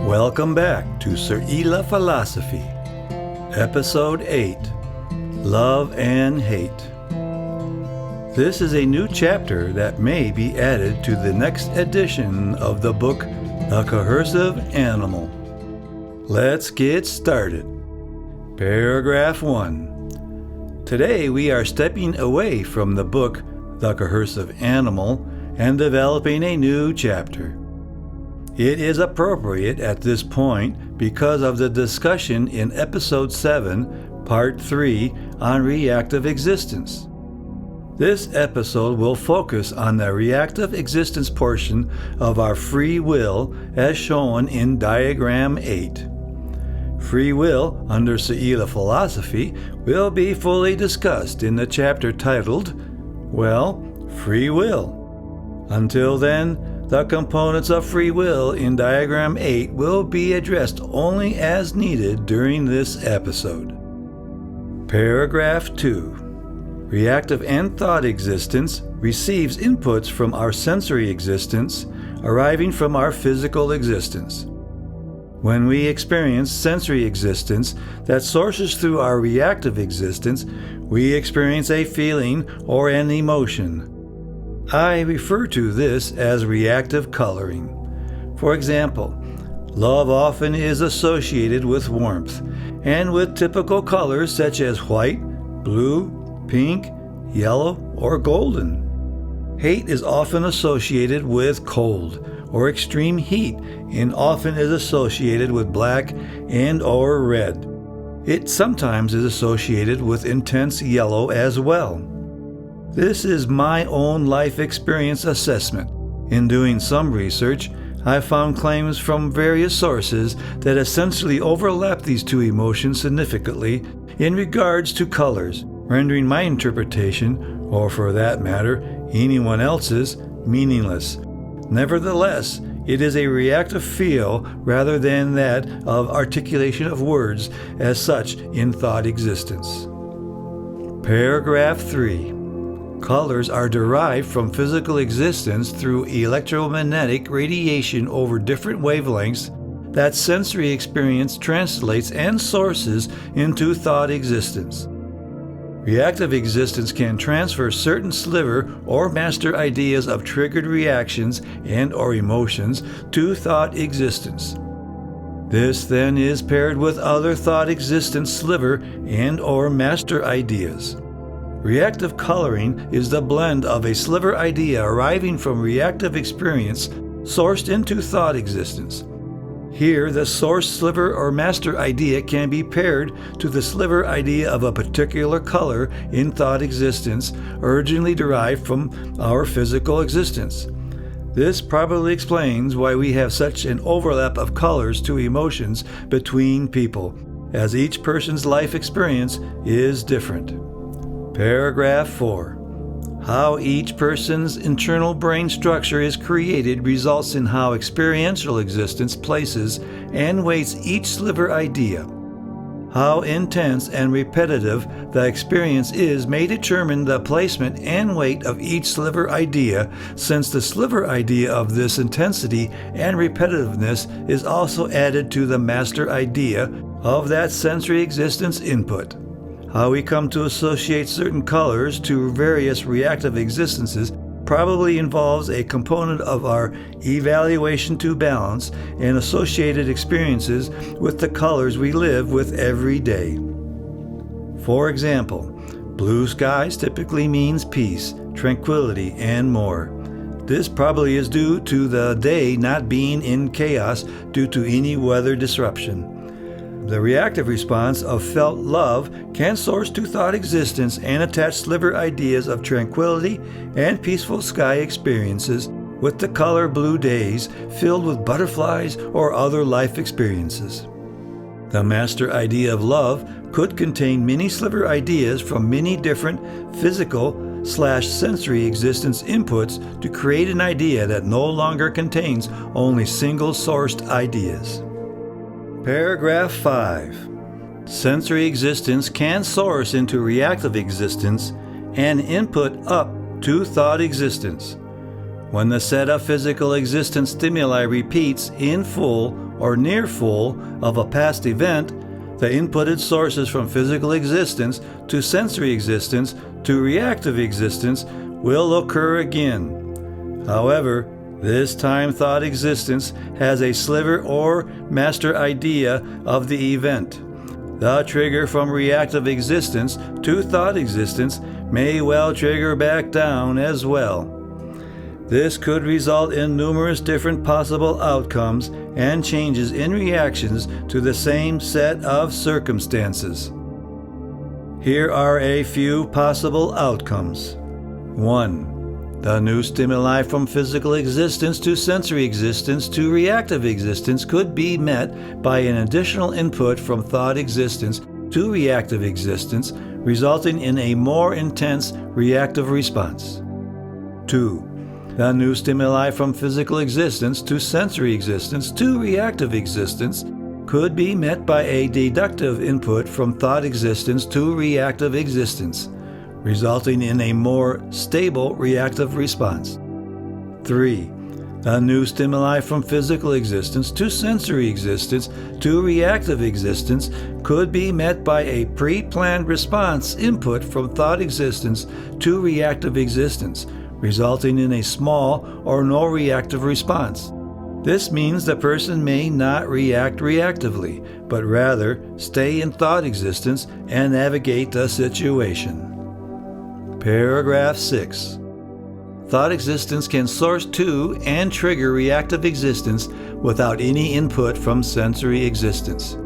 Welcome back to Seryla Philosophy, Episode 8, Love and Hate. This is a new chapter that may be added to the next edition of the book, The Coercive Animal. Let's get started. Paragraph 1. Today we are stepping away from the book, The Coercive Animal, and developing a new chapter. It is appropriate at this point because of the discussion in Episode 7, Part 3 on Reactive Existence. This episode will focus on the reactive existence portion of our free will as shown in Diagram 8. Free will, under Seryla Philosophy, will be fully discussed in the chapter titled, Free Will. Until then, the components of free will in Diagram 8 will be addressed only as needed during this episode. Paragraph 2. Reactive and thought existence receives inputs from our sensory existence, arriving from our physical existence. When we experience sensory existence that sources through our reactive existence, we experience a feeling or an emotion. I refer to this as reactive coloring. For example, love often is associated with warmth, and with typical colors such as white, blue, pink, yellow, or golden. Hate is often associated with cold or extreme heat, and often is associated with black and or red. It sometimes is associated with intense yellow as well. This is my own life experience assessment. In doing some research, I found claims from various sources that essentially overlap these two emotions significantly in regards to colors, rendering my interpretation, or for that matter, anyone else's, meaningless. Nevertheless, it is a reactive feel rather than that of articulation of words as such in thought existence. Paragraph 3. Colors are derived from physical existence through electromagnetic radiation over different wavelengths that sensory experience translates and sources into thought existence. Reactive existence can transfer certain sliver or master ideas of triggered reactions and or emotions to thought existence. This then is paired with other thought existence sliver and or master ideas. Reactive coloring is the blend of a sliver idea arriving from reactive experience sourced into thought existence. Here, the source sliver or master idea can be paired to the sliver idea of a particular color in thought existence originally derived from our physical existence. This probably explains why we have such an overlap of colors to emotions between people, as each person's life experience is different. Paragraph 4. How each person's internal brain structure is created results in how experiential existence places and weights each sliver idea. How intense and repetitive the experience is may determine the placement and weight of each sliver idea, since the sliver idea of this intensity and repetitiveness is also added to the master idea of that sensory existence input. How we come to associate certain colors to various reactive existences probably involves a component of our evaluation to balance and associated experiences with the colors we live with every day. For example, blue skies typically means peace, tranquility, and more. This probably is due to the day not being in chaos due to any weather disruption. The reactive response of felt love can source to thought existence and attach sliver ideas of tranquility and peaceful sky experiences with the color blue days filled with butterflies or other life experiences. The master idea of love could contain many sliver ideas from many different physical/sensory existence inputs to create an idea that no longer contains only single-sourced ideas. Paragraph 5. Sensory existence can source into reactive existence and input up to thought existence. When the set of physical existence stimuli repeats in full or near full of a past event, the inputted sources from physical existence to sensory existence to reactive existence will occur again. However, this time thought existence has a sliver or master idea of the event. The trigger from reactive existence to thought existence may well trigger back down as well. This could result in numerous different possible outcomes and changes in reactions to the same set of circumstances. Here are a few possible outcomes. 1. The new stimuli from physical existence to sensory existence to reactive existence could be met by an additional input from thought existence to reactive existence, resulting in a more intense reactive response. 2. The new stimuli from physical existence to sensory existence to reactive existence could be met by a deductive input from thought existence to reactive existence, resulting in a more stable reactive response. 3. The new stimuli from physical existence to sensory existence to reactive existence could be met by a pre-planned response input from thought existence to reactive existence, resulting in a small or no reactive response. This means the person may not react reactively, but rather stay in thought existence and navigate the situation. Paragraph 6. Thought existence can source to and trigger reactive existence without any input from sensory existence.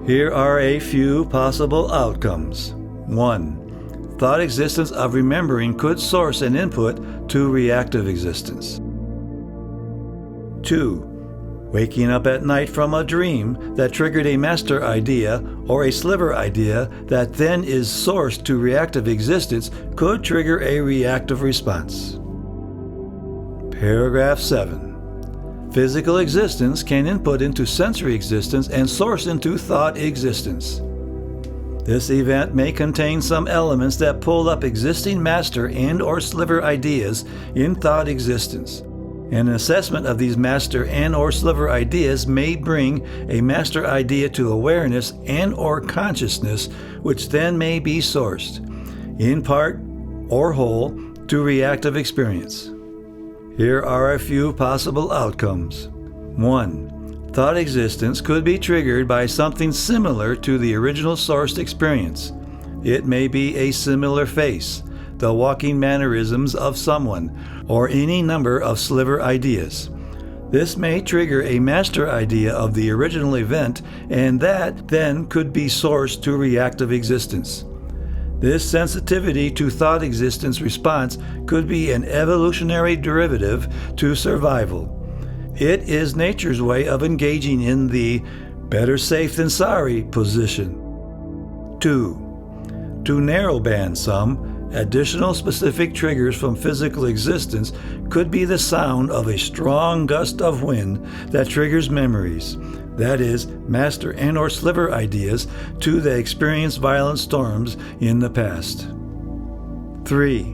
Here are a few possible outcomes. 1. Thought existence of remembering could source an input to reactive existence. 2. Waking up at night from a dream that triggered a master idea or a sliver idea that then is sourced to reactive existence could trigger a reactive response. Paragraph 7. Physical existence can input into sensory existence and source into thought existence. This event may contain some elements that pull up existing master and or sliver ideas in thought existence. An assessment of these master and or sliver ideas may bring a master idea to awareness and or consciousness, which then may be sourced, in part or whole, to reactive experience. Here are a few possible outcomes. 1. Thought existence could be triggered by something similar to the original sourced experience. It may be a similar face, the walking mannerisms of someone, or any number of sliver ideas. This may trigger a master idea of the original event, and that then could be sourced to reactive existence. This sensitivity to thought existence response could be an evolutionary derivative to survival. It is nature's way of engaging in the better safe than sorry position. 2. To narrowband some, additional specific triggers from physical existence could be the sound of a strong gust of wind that triggers memories, that is, master and or sliver ideas to the experienced violent storms in the past. 3.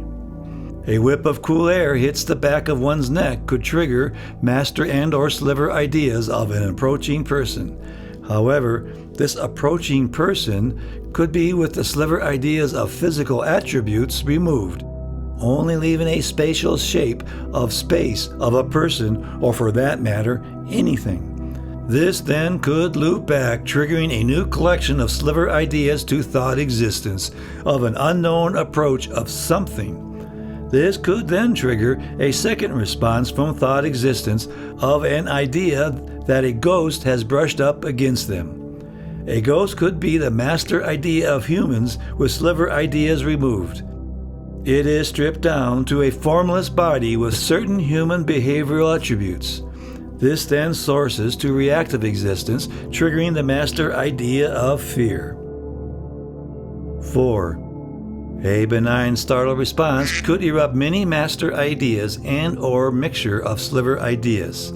A whip of cool air hits the back of one's neck could trigger master and or sliver ideas of an approaching person. However, this approaching person could be with the sliver ideas of physical attributes removed, only leaving a spatial shape of space of a person, or for that matter, anything. This then could loop back, triggering a new collection of sliver ideas to thought existence of an unknown approach of something. This could then trigger a second response from thought existence of an idea that a ghost has brushed up against them. A ghost could be the master idea of humans with sliver ideas removed. It is stripped down to a formless body with certain human behavioral attributes. This then sources to reactive existence, triggering the master idea of fear. 4. A benign startle response could erupt many master ideas and or mixture of sliver ideas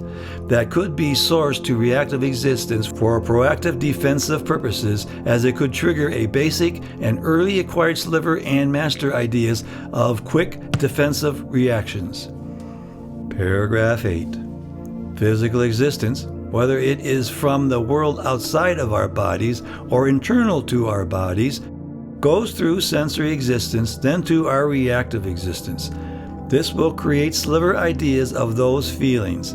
that could be sourced to reactive existence for proactive defensive purposes, as it could trigger a basic and early acquired sliver and master ideas of quick defensive reactions. Paragraph 8. Physical existence, whether it is from the world outside of our bodies or internal to our bodies, goes through sensory existence, then to our reactive existence. This will create sliver ideas of those feelings,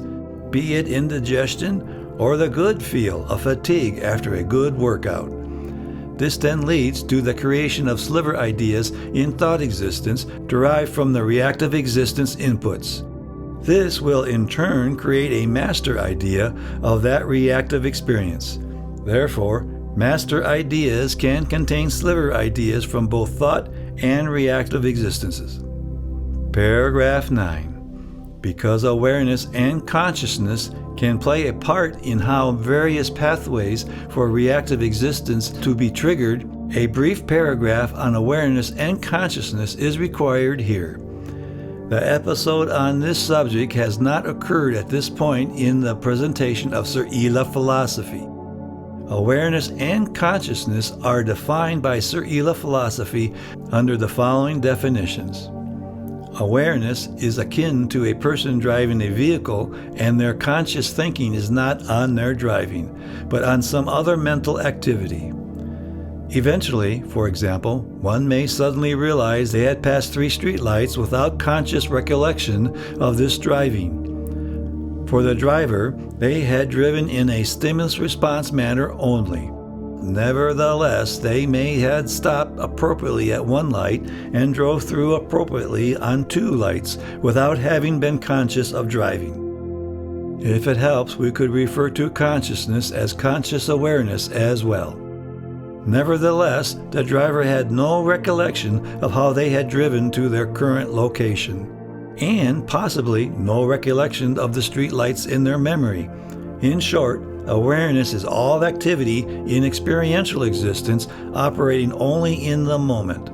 be it indigestion or the good feel of fatigue after a good workout. This then leads to the creation of sliver ideas in thought existence derived from the reactive existence inputs. This will in turn create a master idea of that reactive experience. Therefore, master ideas can contain sliver ideas from both thought and reactive existences. Paragraph 9. Because awareness and consciousness can play a part in how various pathways for reactive existence to be triggered, a brief paragraph on awareness and consciousness is required here. The episode on this subject has not occurred at this point in the presentation of Seryla Philosophy. Awareness and consciousness are defined by Seryla Philosophy under the following definitions. Awareness is akin to a person driving a vehicle, and their conscious thinking is not on their driving, but on some other mental activity. Eventually, for example, one may suddenly realize they had passed 3 streetlights without conscious recollection of this driving. For the driver, they had driven in a stimulus-response manner only. Nevertheless, they may have stopped appropriately at 1 light and drove through appropriately on 2 lights without having been conscious of driving. If it helps, we could refer to consciousness as conscious awareness as well. Nevertheless, the driver had no recollection of how they had driven to their current location, and possibly no recollection of the streetlights in their memory. In short, awareness is all activity in experiential existence operating only in the moment,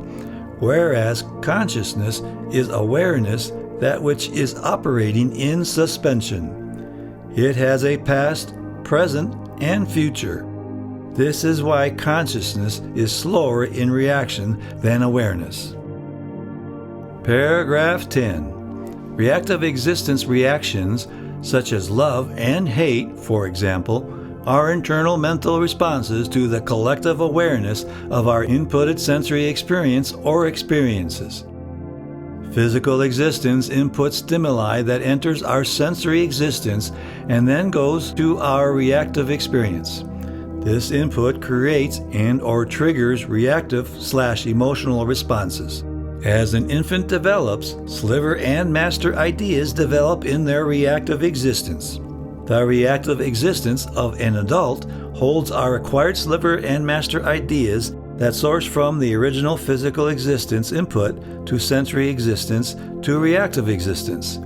whereas consciousness is awareness, that which is operating in suspension. It has a past, present, and future. This is why consciousness is slower in reaction than awareness. Paragraph 10. Reactive existence reactions, such as love and hate, for example, are internal mental responses to the collective awareness of our inputted sensory experience or experiences. Physical existence inputs stimuli that enters our sensory existence and then goes to our reactive experience. This input creates and/or triggers reactive/emotional responses. As an infant develops, sliver and master ideas develop in their reactive existence. The reactive existence of an adult holds our acquired sliver and master ideas that source from the original physical existence input to sensory existence to reactive existence.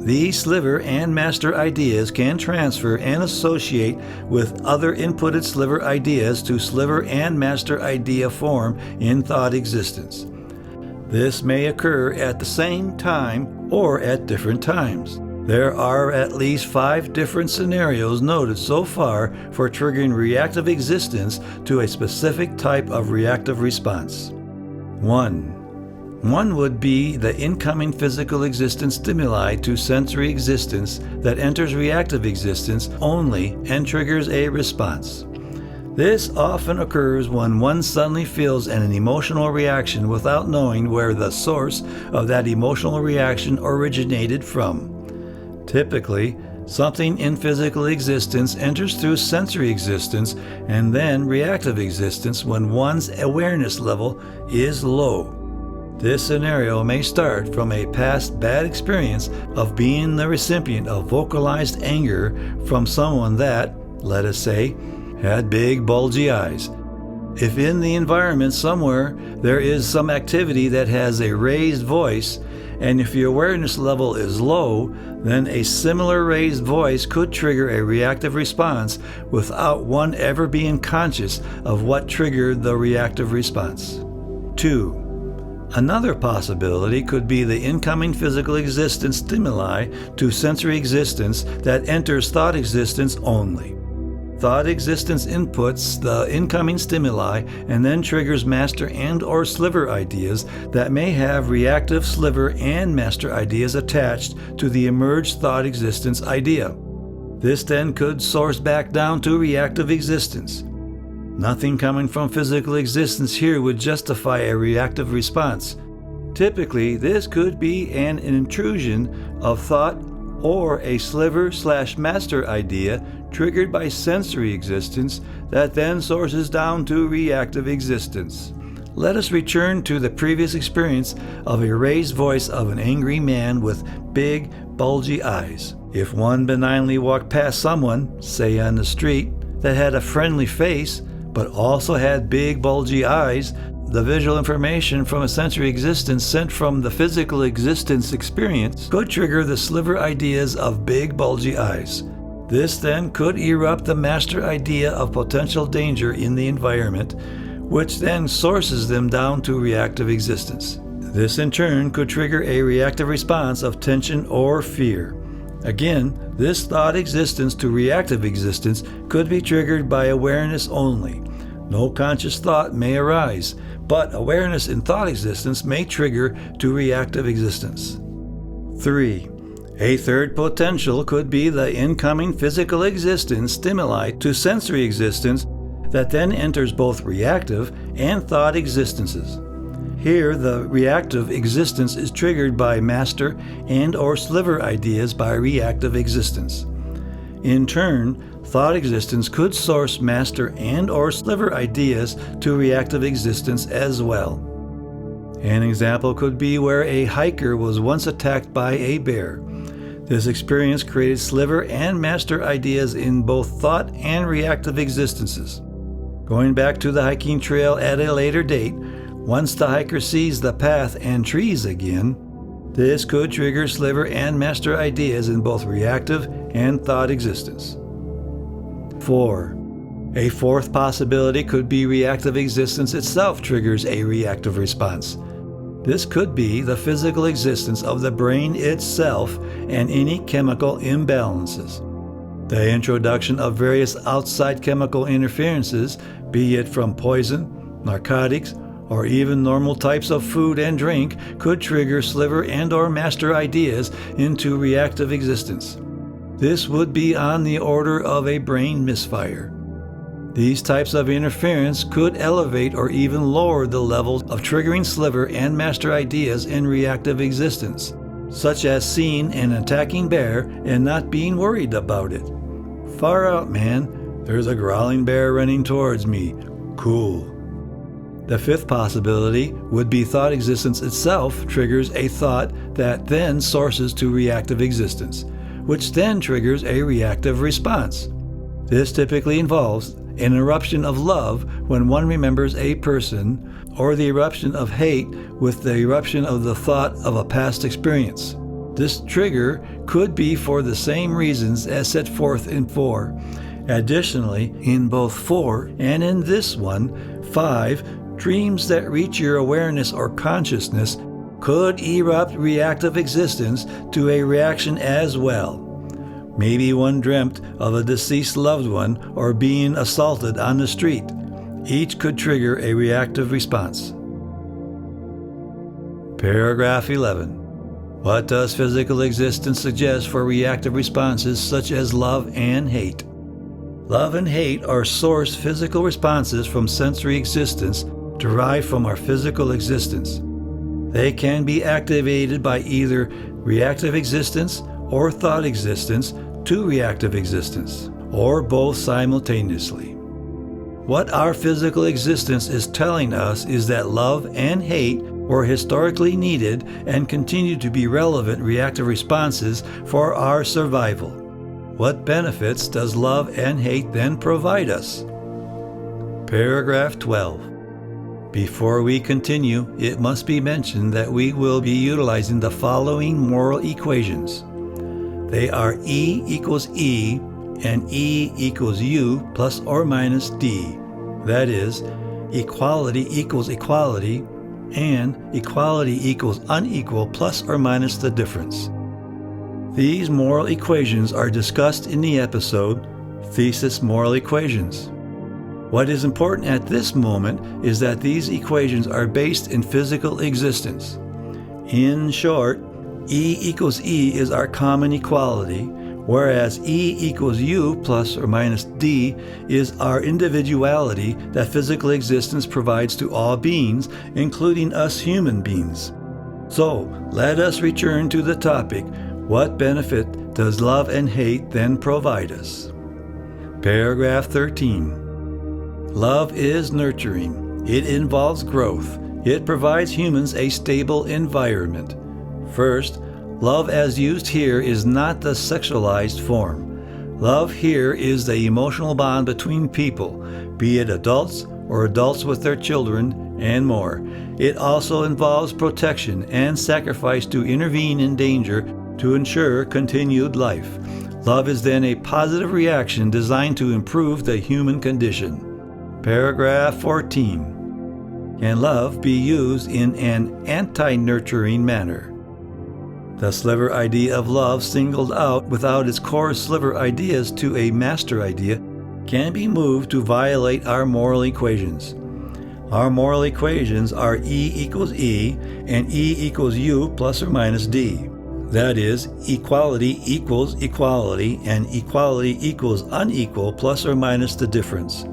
These sliver and master ideas can transfer and associate with other inputted sliver ideas to sliver and master idea form in thought existence. This may occur at the same time or at different times. There are at least 5 different scenarios noted so far for triggering reactive existence to a specific type of reactive response. 1 would be the incoming physical existence stimuli to sensory existence that enters reactive existence only and triggers a response. This often occurs when one suddenly feels an emotional reaction without knowing where the source of that emotional reaction originated from. Typically, something in physical existence enters through sensory existence and then reactive existence when one's awareness level is low. This scenario may start from a past bad experience of being the recipient of vocalized anger from someone that, let us say, had big bulgy eyes. If in the environment somewhere there is some activity that has a raised voice, and if your awareness level is low, then a similar raised voice could trigger a reactive response without one ever being conscious of what triggered the reactive response. 2. Another possibility could be the incoming physical existence stimuli to sensory existence that enters thought existence only. Thought existence inputs the incoming stimuli and then triggers master and or sliver ideas that may have reactive sliver and master ideas attached to the emerged thought existence idea. This then could source back down to reactive existence. Nothing coming from physical existence here would justify a reactive response. Typically, this could be an intrusion of thought or a sliver/master idea triggered by sensory existence that then sources down to reactive existence. Let us return to the previous experience of a raised voice of an angry man with big, bulgy eyes. If one benignly walked past someone, say on the street, that had a friendly face but also had big, bulgy eyes, the visual information from a sensory existence sent from the physical existence experience could trigger the sliver ideas of big, bulgy eyes. This then could erupt the master idea of potential danger in the environment, which then sources them down to reactive existence. This in turn could trigger a reactive response of tension or fear. Again, this thought existence to reactive existence could be triggered by awareness only. No conscious thought may arise, but awareness in thought existence may trigger to reactive existence. 3. A third potential could be the incoming physical existence stimuli to sensory existence that then enters both reactive and thought existences. Here, the reactive existence is triggered by master and or sliver ideas by reactive existence. In turn, thought existence could source master and or sliver ideas to reactive existence as well. An example could be where a hiker was once attacked by a bear. This experience created sliver and master ideas in both thought and reactive existences. Going back to the hiking trail at a later date, once the hiker sees the path and trees again, this could trigger sliver and master ideas in both reactive and thought existence. 4. A fourth possibility could be reactive existence itself triggers a reactive response. This could be the physical existence of the brain itself and any chemical imbalances. The introduction of various outside chemical interferences, be it from poison, narcotics, or even normal types of food and drink, could trigger sliver and or master ideas into reactive existence. This would be on the order of a brain misfire. These types of interference could elevate or even lower the levels of triggering sliver and master ideas in reactive existence, such as seeing an attacking bear and not being worried about it. Far out, man. There's a growling bear running towards me. Cool. The fifth possibility would be thought existence itself triggers a thought that then sources to reactive existence, which then triggers a reactive response. This typically involves an eruption of love when one remembers a person, or the eruption of hate with the eruption of the thought of a past experience. This trigger could be for the same reasons as set forth in 4. Additionally, in both 4 and in this one, 5, dreams that reach your awareness or consciousness could erupt reactive existence to a reaction as well. Maybe one dreamt of a deceased loved one or being assaulted on the street. Each could trigger a reactive response. Paragraph 11. What does physical existence suggest for reactive responses such as love and hate? Love and hate are source physical responses from sensory existence derived from our physical existence. They can be activated by either reactive existence or thought existence to reactive existence, or both simultaneously. What our physical existence is telling us is that love and hate were historically needed and continue to be relevant reactive responses for our survival. What benefits does love and hate then provide us? Paragraph 12. Before we continue, it must be mentioned that we will be utilizing the following moral equations. They are E equals E and E equals U plus or minus D. That is, equality equals equality and equality equals unequal plus or minus the difference. These moral equations are discussed in the episode thesis moral equations. What is important at this moment is that these equations are based in physical existence. In short, E equals E is our common equality, whereas E equals U plus or minus D is our individuality that physical existence provides to all beings, including us human beings. So, let us return to the topic, what benefit does love and hate then provide us? Paragraph 13. Love is nurturing. It involves growth. It provides humans a stable environment. First, love as used here is not the sexualized form. Love here is the emotional bond between people, be it adults or adults with their children, and more. It also involves protection and sacrifice to intervene in danger to ensure continued life. Love is then a positive reaction designed to improve the human condition. Paragraph 14. Can love be used in an anti-nurturing manner? The sliver idea of love singled out without its core sliver ideas to a master idea can be moved to violate our moral equations. Our moral equations are E equals E and E equals U plus or minus D. That is, equality equals equality and equality equals unequal plus or minus the difference.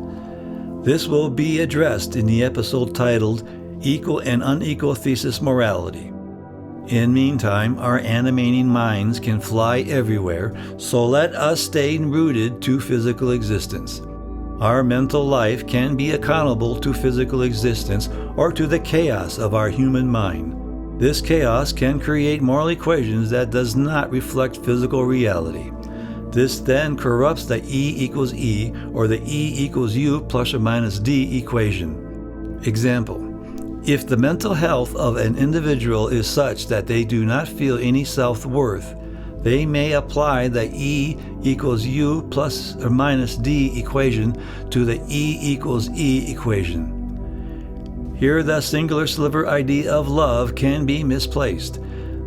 This will be addressed in the episode titled Equal and Unequal Thesis Morality. In meantime, our animating minds can fly everywhere, so let us stay rooted to physical existence. Our mental life can be accountable to physical existence or to the chaos of our human mind. This chaos can create moral equations that does not reflect physical reality. This then corrupts the E equals E or the E equals U plus or minus D equation. Example: if the mental health of an individual is such that they do not feel any self-worth, they may apply the E equals U plus or minus D equation to the E equals E equation. Here the singular sliver idea of love can be misplaced.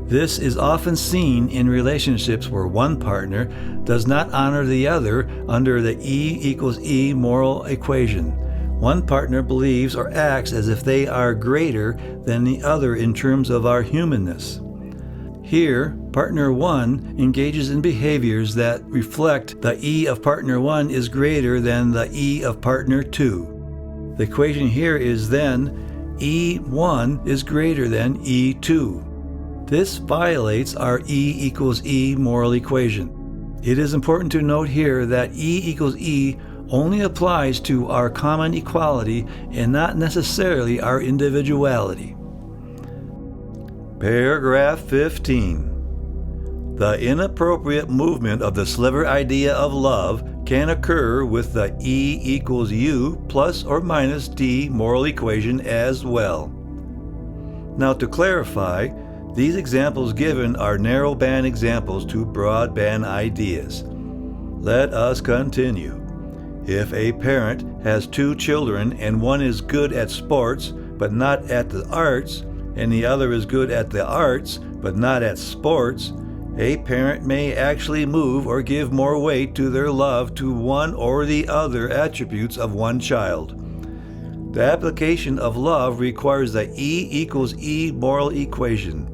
This is often seen in relationships where one partner does not honor the other under the E equals E moral equation. One partner believes or acts as if they are greater than the other in terms of our humanness. Here, partner 1 engages in behaviors that reflect the E of partner 1 is greater than the E of partner 2. The equation here is then E1 is greater than E2. This violates our E equals E moral equation. It is important to note here that E equals E only applies to our common equality and not necessarily our individuality. Paragraph 15. The inappropriate movement of the sliver idea of love can occur with the E equals U plus or minus D moral equation as well. Now, to clarify, these examples given are narrow band examples to broad band ideas. Let us continue. If a parent has two children and one is good at sports but not at the arts, and the other is good at the arts but not at sports, a parent may actually move or give more weight to their love to one or the other attributes of one child. The application of love requires the E equals E moral equation.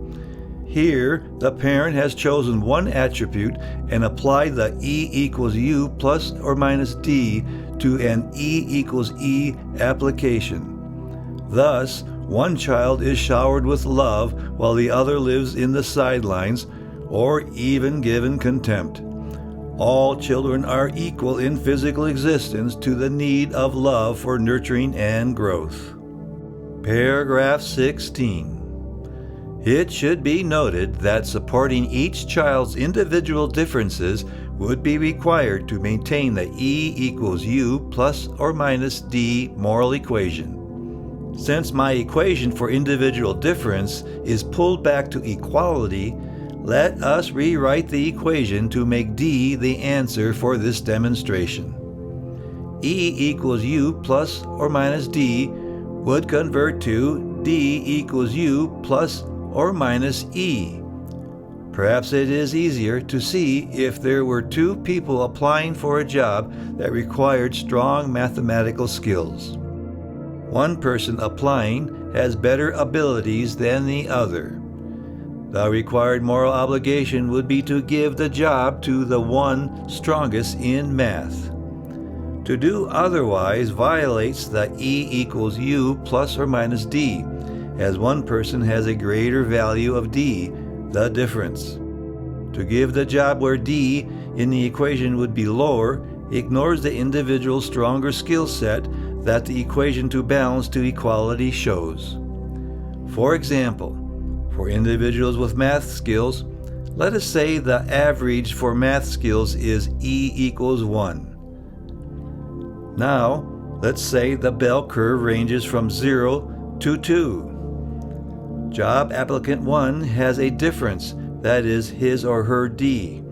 Here, the parent has chosen one attribute and applied the E equals U plus or minus D to an E equals E application. Thus, one child is showered with love while the other lives in the sidelines or even given contempt. All children are equal in physical existence to the need of love for nurturing and growth. Paragraph 16. It should be noted that supporting each child's individual differences would be required to maintain the E equals U plus or minus D moral equation. Since my equation for individual difference is pulled back to equality, let us rewrite the equation to make D the answer for this demonstration. E equals U plus or minus D would convert to D equals U plus or minus E. Perhaps it is easier to see if there were two people applying for a job that required strong mathematical skills. One person applying has better abilities than the other. The required moral obligation would be to give the job to the one strongest in math. To do otherwise violates the E equals U plus or minus D, as one person has a greater value of D, the difference. To give the job where D in the equation would be lower ignores the individual's stronger skill set that the equation to balance to equality shows. For example, for individuals with math skills, let us say the average for math skills is E equals 1. Now, let's say the bell curve ranges from 0 to 2. Job applicant 1 has a difference, that is his or her D.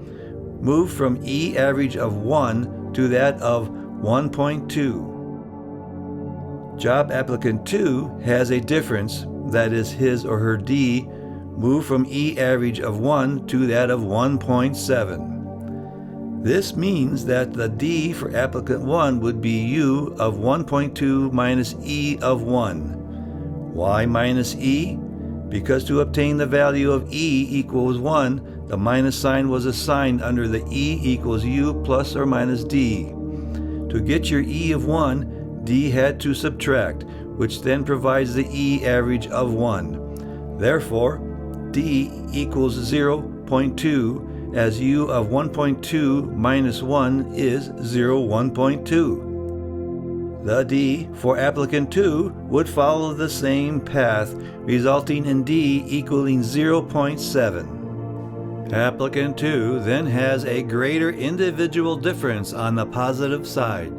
Move from E average of 1 to that of 1.2. Job applicant 2 has a difference, that is his or her D. Move from E average of 1 to that of 1.7. This means that the D for applicant 1 would be U of 1.2 minus E of 1. Why minus E? Because to obtain the value of E equals 1, the minus sign was assigned under the E equals U plus or minus D. To get your E of 1, D had to subtract, which then provides the E average of 1. Therefore, D equals 0.2, as U of 1.2 minus 1 is 1.2. The D for applicant 2 would follow the same path, resulting in D equaling 0.7. Applicant 2 then has a greater individual difference on the positive side,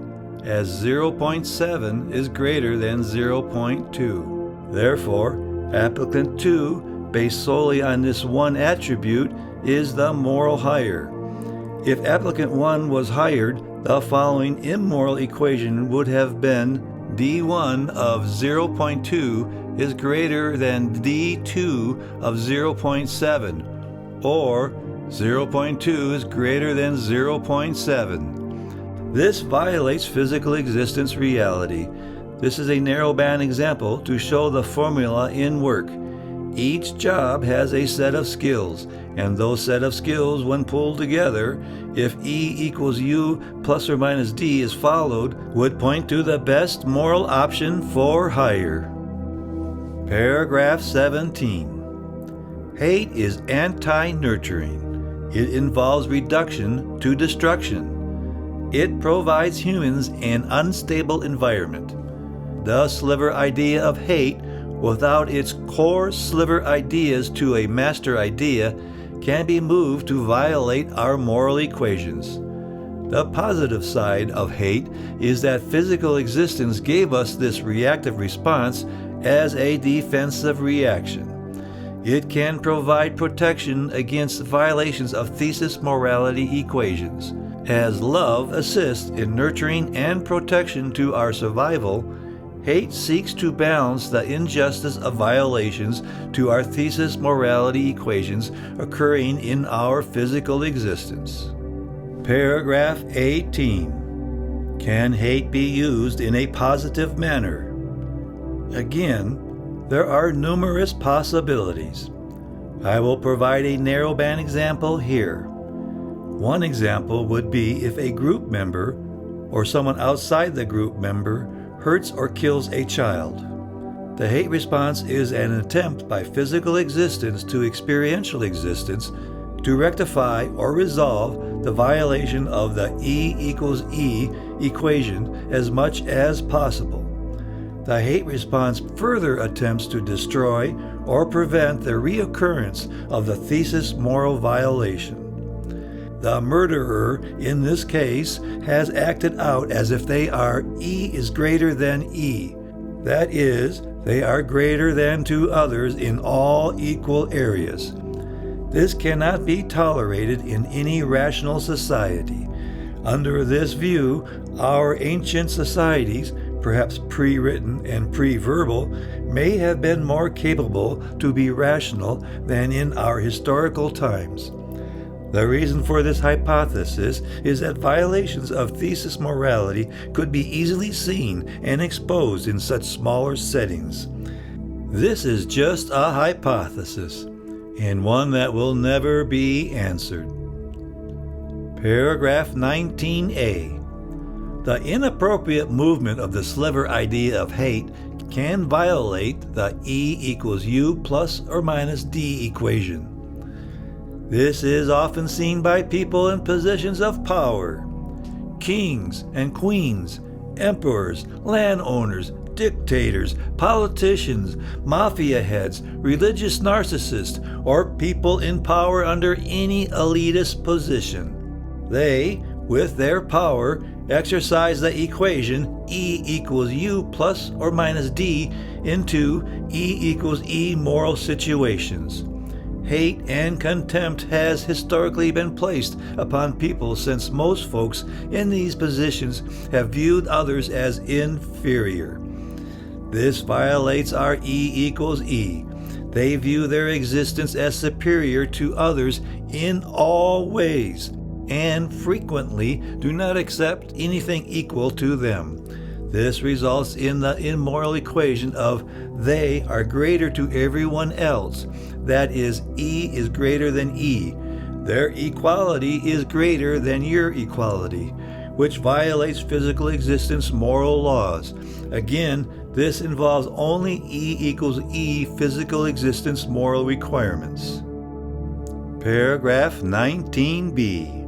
as 0.7 is greater than 0.2. Therefore, applicant 2, based solely on this one attribute, is the moral higher. If applicant 1 was hired, the following immoral equation would have been D1 of 0.2 is greater than D2 of 0.7, or 0.2 is greater than 0.7. This violates physical existence reality. This is a narrowband example to show the formula in work. Each job has a set of skills, and those set of skills, when pulled together, if E equals U plus or minus D is followed, would point to the best moral option for hire. Paragraph 17. Hate is anti-nurturing. It involves reduction to destruction. It provides humans an unstable environment. The sliver idea of hate, without its core sliver ideas to a master idea, can be moved to violate our moral equations. The positive side of hate is that physical existence gave us this reactive response as a defensive reaction. It can provide protection against violations of thesis morality equations. As love assists in nurturing and protection to our survival, hate seeks to balance the injustice of violations to our thesis morality equations occurring in our physical existence. Paragraph 18. Can hate be used in a positive manner? Again, there are numerous possibilities. I will provide a narrowband example here. One example would be if a group member, or someone outside the group member, hurts or kills a child. The hate response is an attempt by physical existence to experiential existence to rectify or resolve the violation of the E equals E equation as much as possible. The hate response further attempts to destroy or prevent the reoccurrence of the thesis moral violation. The murderer, in this case, has acted out as if they are E is greater than E. That is, they are greater than to others in all equal areas. This cannot be tolerated in any rational society. Under this view, our ancient societies, perhaps pre-written and pre-verbal, may have been more capable to be rational than in our historical times. The reason for this hypothesis is that violations of thesis morality could be easily seen and exposed in such smaller settings. This is just a hypothesis, and one that will never be answered. Paragraph 19a. The inappropriate movement of the sliver idea of hate can violate the E equals U plus or minus D equation. This is often seen by people in positions of power. Kings and queens, emperors, landowners, dictators, politicians, mafia heads, religious narcissists, or people in power under any elitist position. They, with their power, exercise the equation E equals U plus or minus D into E equals E moral situations. Hate and contempt has historically been placed upon people since most folks in these positions have viewed others as inferior. This violates our E equals E. They view their existence as superior to others in all ways, and frequently do not accept anything equal to them. This results in the immoral equation of they are greater to everyone else. That is, E is greater than E. Their equality is greater than your equality, which violates physical existence moral laws. Again, this involves only E equals E physical existence moral requirements. Paragraph 19b.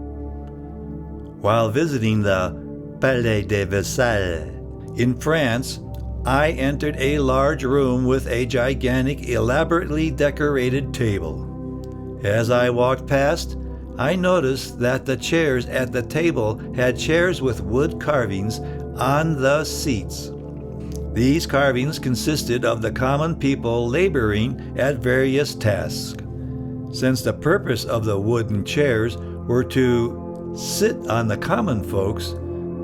While visiting the Palais de Versailles in France, I entered a large room with a gigantic, elaborately decorated table. As I walked past, I noticed that the chairs at the table had chairs with wood carvings on the seats. These carvings consisted of the common people laboring at various tasks. Since the purpose of the wooden chairs were to sit on the common folks,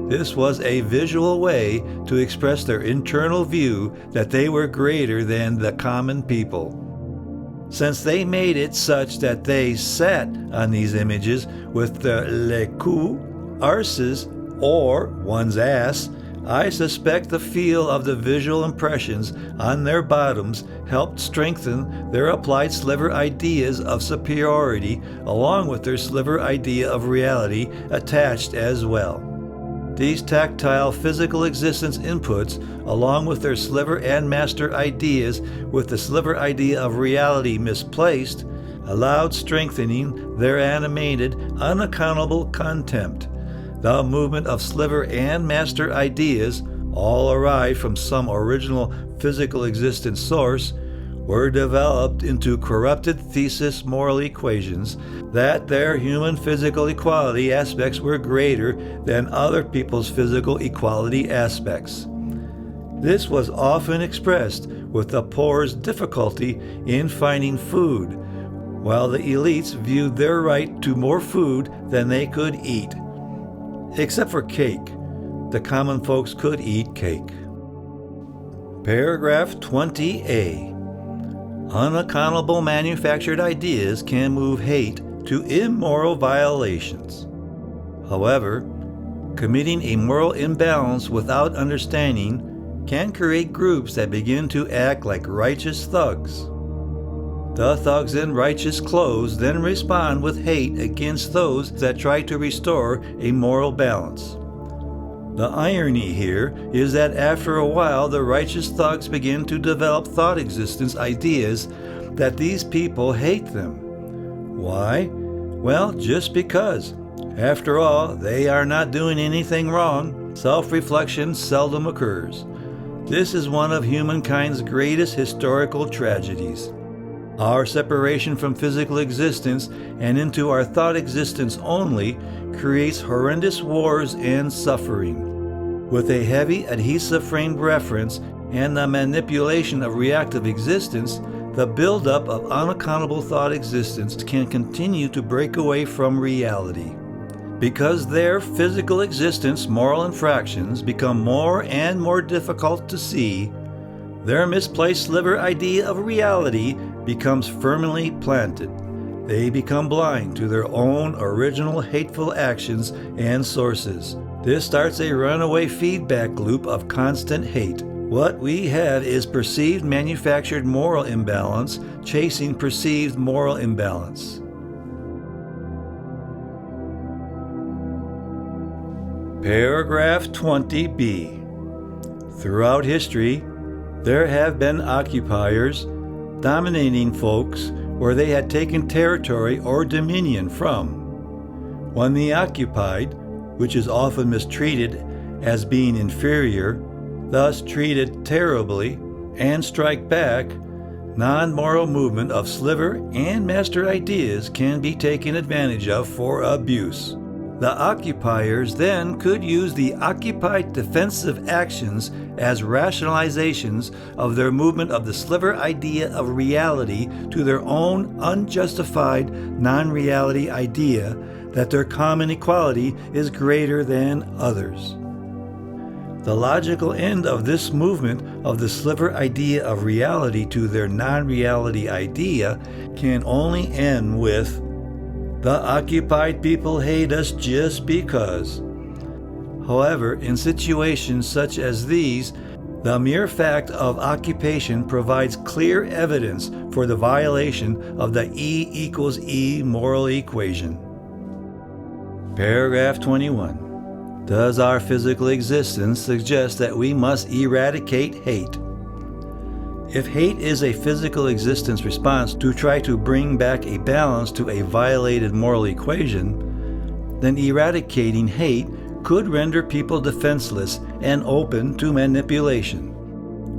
this was a visual way to express their internal view that they were greater than the common people. Since they made it such that they sat on these images with the le cou, arses, or one's ass, I suspect the feel of the visual impressions on their bottoms helped strengthen their applied sliver ideas of superiority along with their sliver idea of reality attached as well. These tactile physical existence inputs, along with their sliver and master ideas with the sliver idea of reality misplaced, allowed strengthening their animated, unaccountable contempt. The movement of sliver and master ideas, all arrived from some original physical existence source, were developed into corrupted thesis moral equations that their human physical equality aspects were greater than other people's physical equality aspects. This was often expressed with the poor's difficulty in finding food, while the elites viewed their right to more food than they could eat. Except for cake. The common folks could eat cake. Paragraph 20a. Unaccountable manufactured ideas can move hate to immoral violations. However, committing a moral imbalance without understanding can create groups that begin to act like righteous thugs. The thugs in righteous clothes then respond with hate against those that try to restore a moral balance. The irony here is that after a while the righteous thugs begin to develop thought existence ideas that these people hate them. Why? Well, just because. After all, they are not doing anything wrong. Self-reflection seldom occurs. This is one of humankind's greatest historical tragedies. Our separation from physical existence and into our thought existence only creates horrendous wars and suffering. With a heavy adhesive framed reference and the manipulation of reactive existence, the buildup of unaccountable thought existence can continue to break away from reality. Because their physical existence moral infractions become more and more difficult to see, their misplaced sliver idea of reality becomes firmly planted. They become blind to their own original hateful actions and sources. This starts a runaway feedback loop of constant hate. What we have is perceived manufactured moral imbalance chasing perceived moral imbalance. Paragraph 20b. Throughout history, there have been occupiers dominating folks where they had taken territory or dominion from. When the occupied, which is often mistreated as being inferior, thus treated terribly, and strike back, non-moral movement of sliver and master ideas can be taken advantage of for abuse. The occupiers then could use the occupied defensive actions as rationalizations of their movement of the sliver idea of reality to their own unjustified non-reality idea that their common equality is greater than others. The logical end of this movement of the sliver idea of reality to their non-reality idea can only end with, "The occupied people hate us just because." However, in situations such as these, the mere fact of occupation provides clear evidence for the violation of the E equals E moral equation. Paragraph 21. Does our physical existence suggest that we must eradicate hate? If hate is a physical existence response to try to bring back a balance to a violated moral equation, then eradicating hate could render people defenseless and open to manipulation.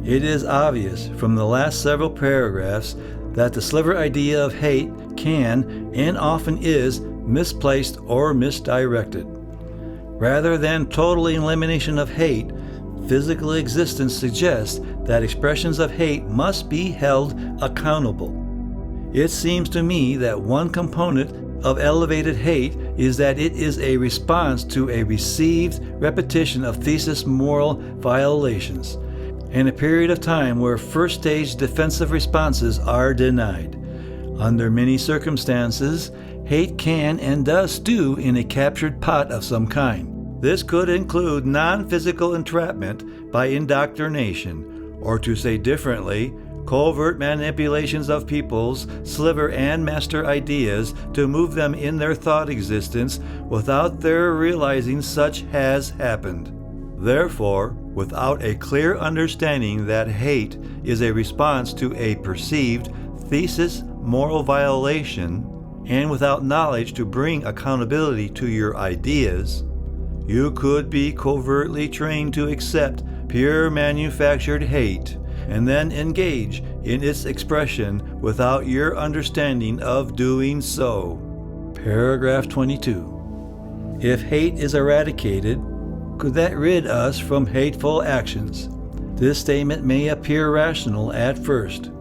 It is obvious from the last several paragraphs that the sliver idea of hate can and often is misplaced or misdirected. Rather than total elimination of hate, physical existence suggests that expressions of hate must be held accountable. It seems to me that one component of elevated hate is that it is a response to a received repetition of thesis moral violations, and a period of time where first-stage defensive responses are denied. Under many circumstances, hate can and does stew in a captured pot of some kind. This could include non-physical entrapment by indoctrination, or to say differently, covert manipulations of people's sliver and master ideas to move them in their thought existence without their realizing such has happened. Therefore, without a clear understanding that hate is a response to a perceived thesis moral violation, and without knowledge to bring accountability to your ideas, you could be covertly trained to accept pure manufactured hate and then engage in its expression without your understanding of doing so. Paragraph 22. If hate is eradicated, could that rid us from hateful actions? This statement may appear rational at first.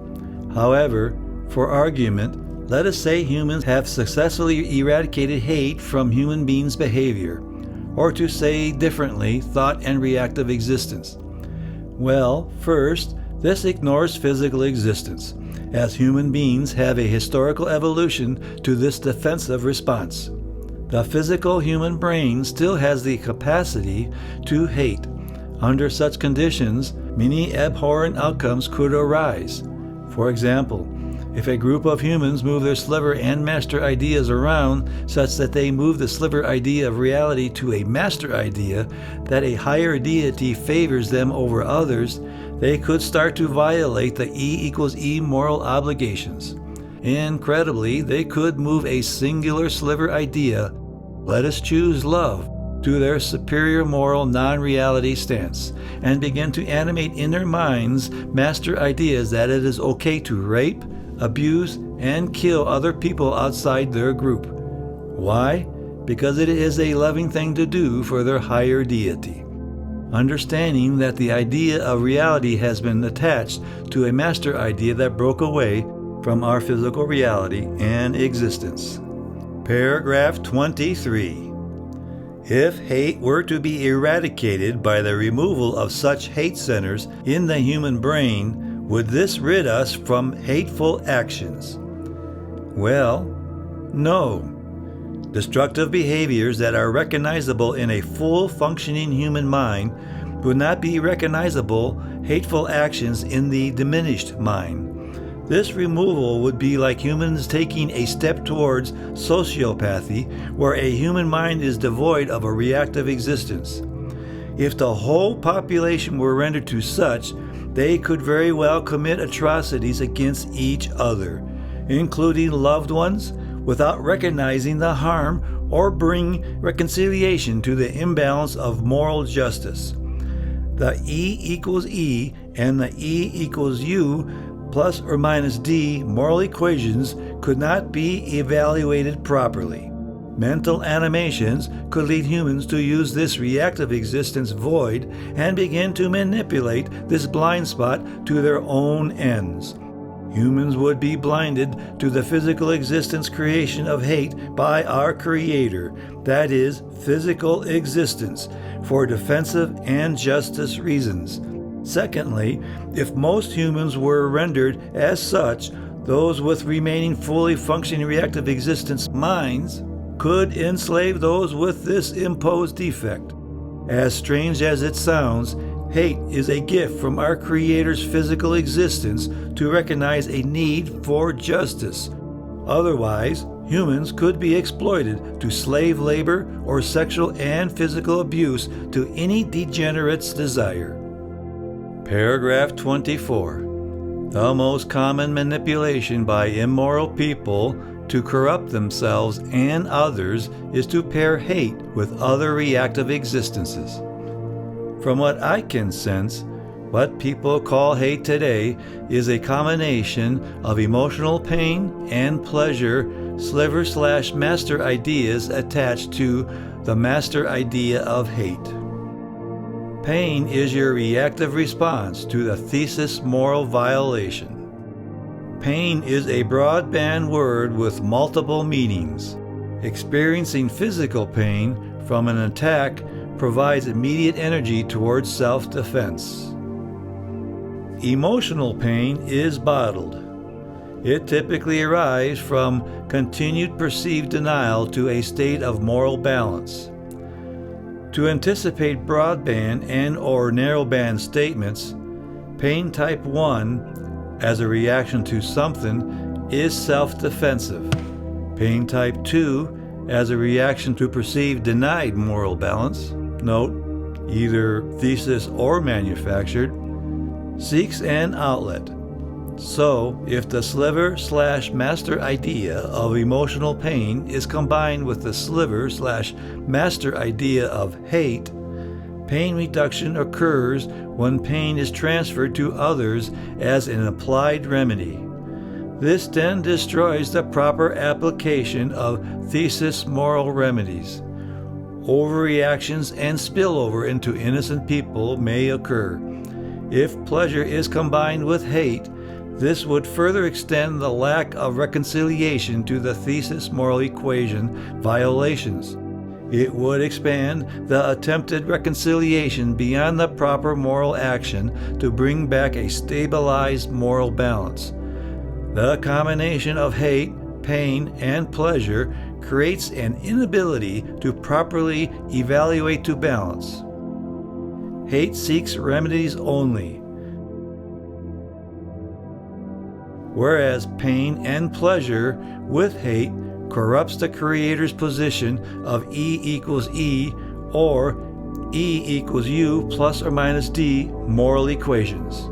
However, for argument, let us say humans have successfully eradicated hate from human beings' behavior, or to say differently, thought and reactive existence. Well, first, this ignores physical existence, as human beings have a historical evolution to this defensive response. The physical human brain still has the capacity to hate. Under such conditions, many abhorrent outcomes could arise. For example, if a group of humans move their sliver and master ideas around such that they move the sliver idea of reality to a master idea that a higher deity favors them over others, they could start to violate the E equals E moral obligations. Incredibly, they could move a singular sliver idea, "Let us choose love," to their superior moral non-reality stance, and begin to animate in their minds master ideas that it is okay to rape, abuse, and kill other people outside their group. Why? Because it is a loving thing to do for their higher deity. Understanding that the idea of reality has been attached to a master idea that broke away from our physical reality and existence. Paragraph 23. If hate were to be eradicated by the removal of such hate centers in the human brain, would this rid us from hateful actions? Well, no. Destructive behaviors that are recognizable in a full functioning human mind would not be recognizable hateful actions in the diminished mind. This removal would be like humans taking a step towards sociopathy, where a human mind is devoid of a reactive existence. If the whole population were rendered to such, they could very well commit atrocities against each other, including loved ones, without recognizing the harm or bring reconciliation to the imbalance of moral justice. The E equals E and the E equals U plus or minus D moral equations could not be evaluated properly. Mental animations could lead humans to use this reactive existence void and begin to manipulate this blind spot to their own ends. Humans would be blinded to the physical existence creation of hate by our Creator, that is, physical existence, for defensive and justice reasons. Secondly, if most humans were rendered as such, those with remaining fully functioning reactive existence minds could enslave those with this imposed defect. As strange as it sounds, hate is a gift from our Creator's physical existence to recognize a need for justice. Otherwise, humans could be exploited to slave labor or sexual and physical abuse to any degenerate's desire. Paragraph 24. The most common manipulation by immoral people to corrupt themselves and others is to pair hate with other reactive existences. From what I can sense, what people call hate today is a combination of emotional pain and pleasure sliver/master ideas attached to the master idea of hate. Pain is your reactive response to the thesis moral violation. Pain is a broadband word with multiple meanings. Experiencing physical pain from an attack provides immediate energy towards self-defense. Emotional pain is bottled. It typically arises from continued perceived denial to a state of moral balance. To anticipate broadband and or narrowband statements, pain type 1 as a reaction to something is self-defensive. Pain type 2 as a reaction to perceived denied moral balance, note, either thesis or manufactured, seeks an outlet. So, if the sliver/master idea of emotional pain is combined with the sliver/master idea of hate, pain reduction occurs when pain is transferred to others as an applied remedy. This then destroys the proper application of thesis moral remedies. Overreactions and spillover into innocent people may occur. If pleasure is combined with hate, this would further extend the lack of reconciliation to the thesis moral equation violations. It would expand the attempted reconciliation beyond the proper moral action to bring back a stabilized moral balance. The combination of hate, pain, and pleasure creates an inability to properly evaluate to balance. Hate seeks remedies only, whereas pain and pleasure with hate corrupts the Creator's position of E equals E or E equals U plus or minus D moral equations.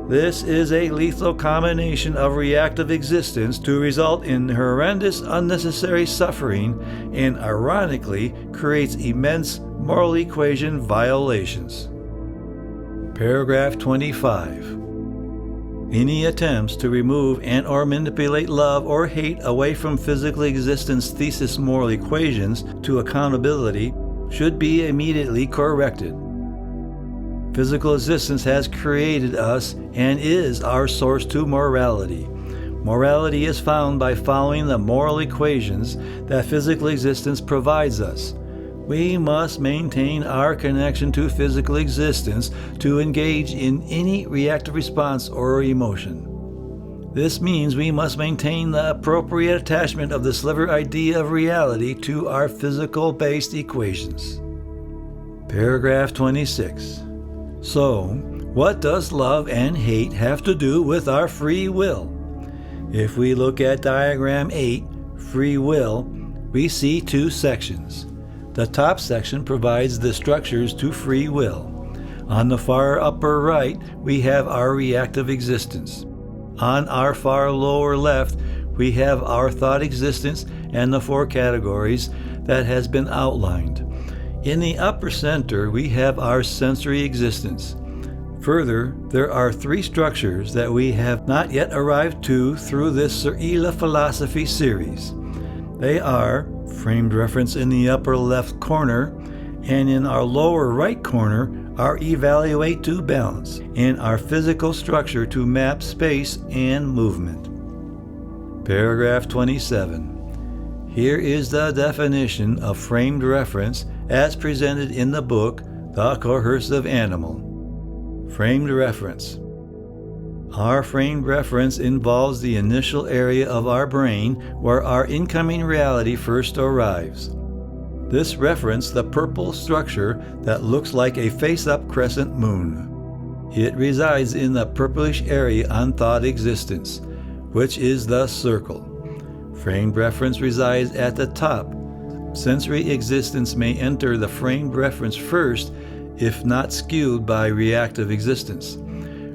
This is a lethal combination of reactive existence to result in horrendous unnecessary suffering and ironically creates immense moral equation violations. Paragraph 25. Any attempts to remove and or manipulate love or hate away from physical existence thesis moral equations to accountability should be immediately corrected. Physical existence has created us and is our source to morality. Morality is found by following the moral equations that physical existence provides us. we must maintain our connection to physical existence to engage in any reactive response or emotion. This means we must maintain the appropriate attachment of the sliver idea of reality to our physical-based equations. Paragraph 26. So, what does love and hate have to do with our free will? If we look at diagram 8, free will, we see two sections. The top section provides the structures to free will. On the far upper right, we have our reactive existence. On our far lower left, we have our thought existence and the four categories that has been outlined. In the upper center, we have our sensory existence. Further, there are three structures that we have not yet arrived to through this Seryla Philosophy series. They are framed reference in the upper left corner, and in our lower right corner, our evaluate to balance, and our physical structure to map space and movement. Paragraph 27. Here is the definition of framed reference as presented in the book, The Coercive Animal. Framed reference. Our framed reference involves the initial area of our brain where our incoming reality first arrives. This reference the purple structure that looks like a face-up crescent moon. It resides in the purplish area on thought existence, which is the circle. Framed reference resides at the top. Sensory existence may enter the framed reference first if not skewed by reactive existence.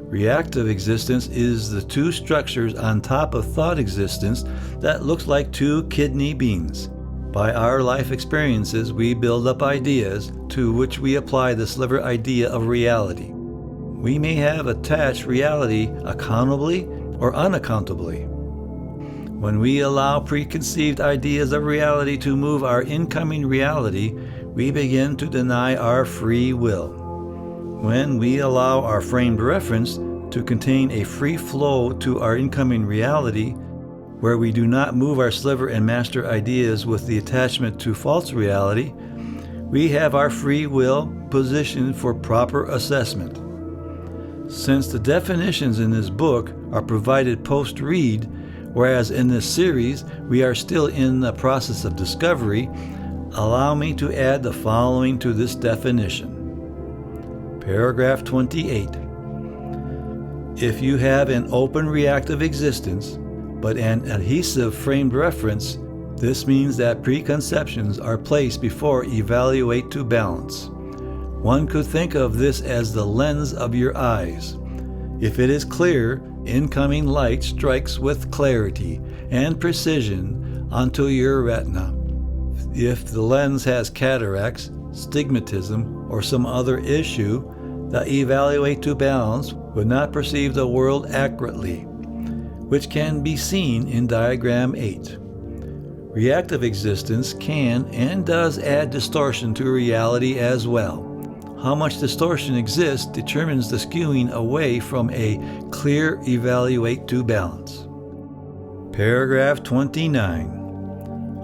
Reactive existence is the two structures on top of thought existence that looks like two kidney beans. By our life experiences, we build up ideas to which we apply the sliver idea of reality. We may have attached reality accountably or unaccountably. When we allow preconceived ideas of reality to move our incoming reality, we begin to deny our free will. When we allow our framed reference to contain a free flow to our incoming reality, where we do not move our sliver and master ideas with the attachment to false reality, we have our free will positioned for proper assessment. Since the definitions in this book are provided post-read, whereas in this series we are still in the process of discovery, allow me to add the following to this definition. Paragraph 28. If you have an open reactive existence, but an adhesive framed reference, this means that preconceptions are placed before evaluate to balance. One could think of this as the lens of your eyes. If it is clear, incoming light strikes with clarity and precision onto your retina. If the lens has cataracts, stigmatism, or some other issue, the evaluate to balance would not perceive the world accurately, which can be seen in diagram 8. Reactive existence can and does add distortion to reality as well. How much distortion exists determines the skewing away from a clear evaluate to balance. Paragraph 29.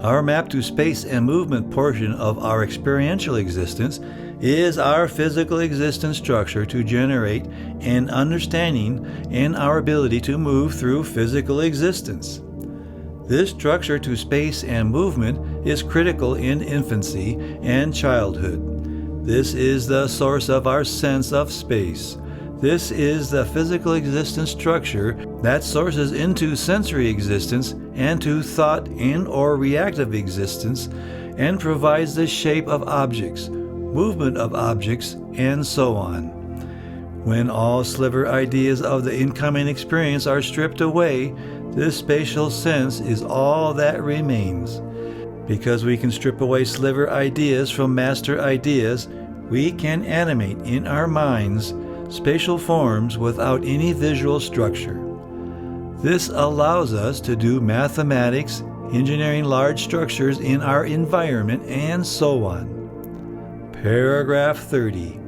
Our map to space and movement portion of our experiential existence is our physical existence structure to generate an understanding and our ability to move through physical existence. This structure to space and movement is critical in infancy and childhood. This is the source of our sense of space. This is the physical existence structure that sources into sensory existence and to thought and or reactive existence and provides the shape of objects, movement of objects, and so on. When all sliver ideas of the incoming experience are stripped away, this spatial sense is all that remains. Because we can strip away sliver ideas from master ideas, we can animate in our minds spatial forms without any visual structure. This allows us to do mathematics, engineering large structures in our environment, and so on. Paragraph 30.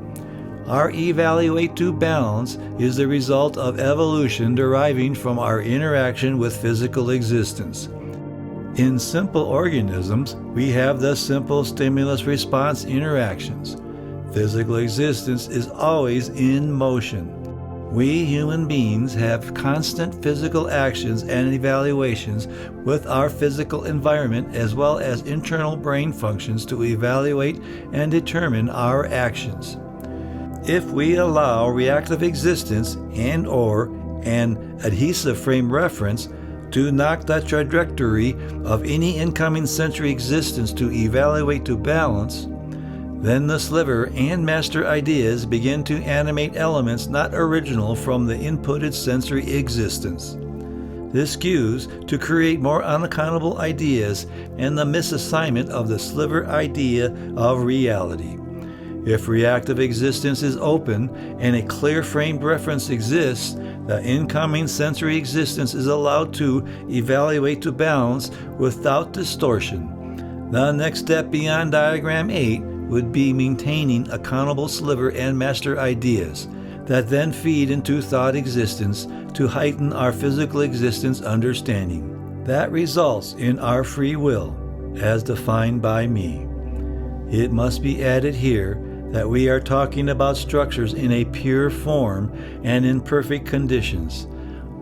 Our evaluate to balance is the result of evolution deriving from our interaction with physical existence. In simple organisms, we have the simple stimulus-response interactions. Physical existence is always in motion. We human beings have constant physical actions and evaluations with our physical environment as well as internal brain functions to evaluate and determine our actions. If we allow reactive existence and/or an adhesive frame reference to knock the trajectory of any incoming sensory existence to evaluate to balance, then the sliver and master ideas begin to animate elements not original from the inputted sensory existence. This skews to create more unaccountable ideas and the misassignment of the sliver idea of reality. If reactive existence is open and a clear framed reference exists, the incoming sensory existence is allowed to evaluate to balance without distortion. The next step beyond Diagram 8 would be maintaining accountable sliver and master ideas that then feed into thought existence to heighten our physical existence understanding. That results in our free will, as defined by me. It must be added here that we are talking about structures in a pure form and in perfect conditions.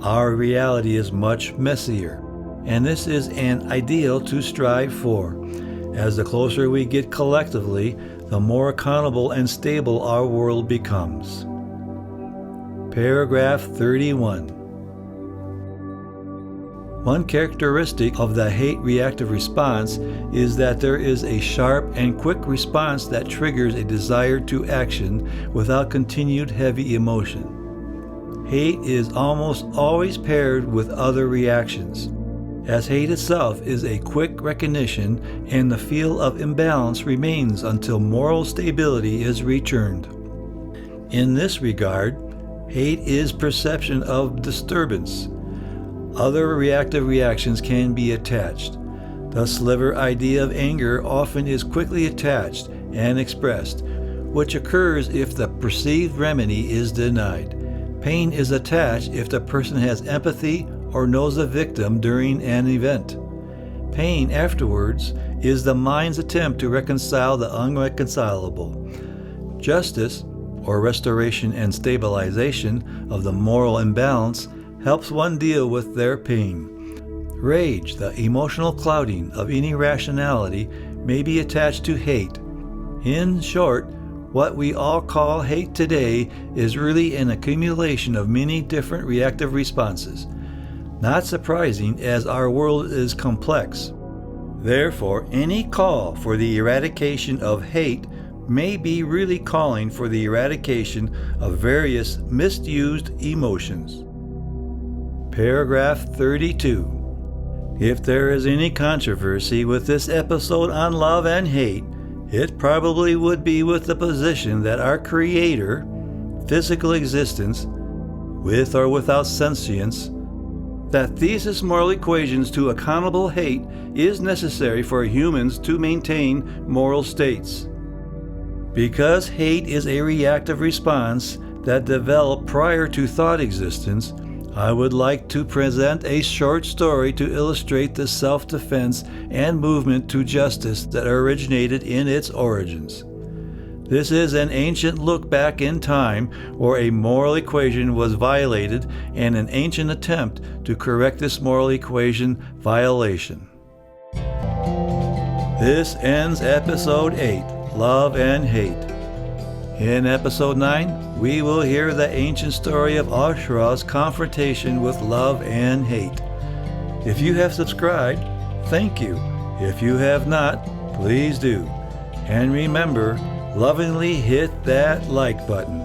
Our reality is much messier, and this is an ideal to strive for. As the closer we get collectively, the more accountable and stable our world becomes. Paragraph 31. One characteristic of the hate reactive response is that there is a sharp and quick response that triggers a desire to action without continued heavy emotion. Hate is almost always paired with other reactions, as hate itself is a quick recognition and the feel of imbalance remains until moral stability is returned. In this regard, hate is perception of disturbance. Other reactive reactions can be attached. The sliver idea of anger often is quickly attached and expressed, which occurs if the perceived remedy is denied. Pain is attached if the person has empathy or knows the victim during an event. Pain afterwards is the mind's attempt to reconcile the unreconcilable. Justice, or restoration and stabilization of the moral imbalance, helps one deal with their pain. Rage, the emotional clouding of any rationality, may be attached to hate. In short, what we all call hate today is really an accumulation of many different reactive responses. Not surprising, as our world is complex. Therefore, any call for the eradication of hate may be really calling for the eradication of various misused emotions. Paragraph 32. If there is any controversy with this episode on love and hate, it probably would be with the position that our Creator, physical existence, with or without sentience, that thesis moral equations to accountable hate is necessary for humans to maintain moral states. Because hate is a reactive response that developed prior to thought existence, I would like to present a short story to illustrate the self-defense and movement to justice that originated in its origins. This is an ancient look back in time where a moral equation was violated and an ancient attempt to correct this moral equation violation. This ends Episode 8, Love and Hate. In Episode 9, we will hear the ancient story of Ashura's confrontation with love and hate. If you have subscribed, thank you. If you have not, please do. And remember, lovingly hit that like button.